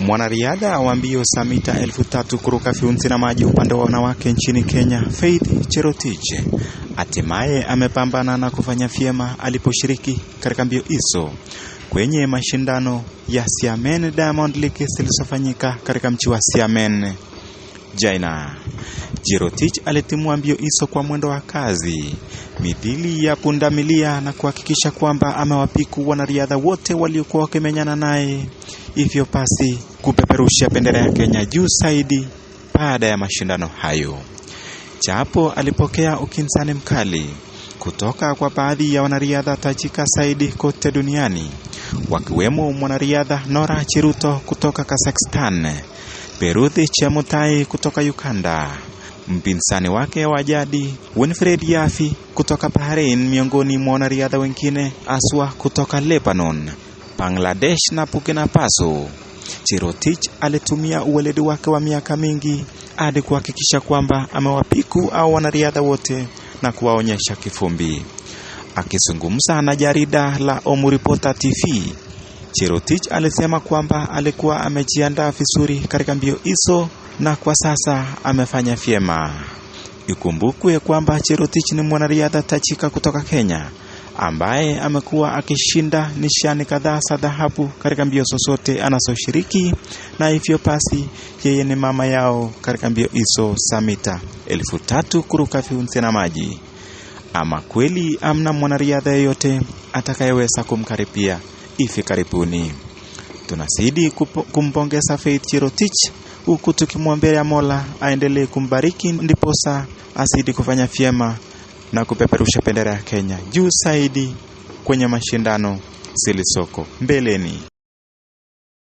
Mwanariadha wa mbio za mita 3000 kuruka viunzi na maji upande wa wanawake nchini Kenya, Faith Cherotich, hatimaye amepambana na kufanya vyema aliposhiriki katika mbio hizo kwenye mashindano ya Xiamen Diamond League zilizofanyika katika mji wa Xiamen, China. Cherotich alitimua mbio hizo kwa mwendo wa kasi mithili ya pundamilia na kuhakikisha kwamba amewapiku wanariadha wote waliokuwa wakimenyana naye, hivyo basi kupeperusha bendera ya Kenya juu zaidi. Baada ya mashindano hayo, japo alipokea ukinzani mkali kutoka kwa baadhi ya wanariadha tajika zaidi kote duniani, wakiwemo mwanariadha Nora Cheruto kutoka Kazakhstan, Peruthi Chemutai kutoka Uganda, mpinzani wake wa jadi Winfred Yafi kutoka Bahrain, miongoni mwa wanariadha wengine aswa kutoka Lebanon, Bangladesh na Burkina Faso. Cherotich alitumia uweledi wake wa miaka mingi hadi kuhakikisha kwamba amewapiku au wanariadha wote na kuwaonyesha kifumbi. Akizungumza na jarida la Omuripota TV, Cherotich alisema kwamba alikuwa amejiandaa vizuri katika mbio hizo na kwa sasa amefanya vyema. Ikumbukwe kwamba Cherotich ni mwanariadha tajika kutoka Kenya ambaye amekuwa akishinda nishani kadhaa za dhahabu katika mbio zozote anazoshiriki, na hivyo basi yeye ni mama yao katika mbio hizo za mita 3000 kuruka viunzi na maji. Ama kweli amna mwanariadha yeyote atakayeweza kumkaribia hivi karibuni. Tunazidi kumpongeza Faith Cherotich, huku tukimwombea Mola aendelee kumbariki ndiposa azidi kufanya vyema na kupeperusha bendera ya Kenya juu zaidi kwenye mashindano zilizoko mbeleni.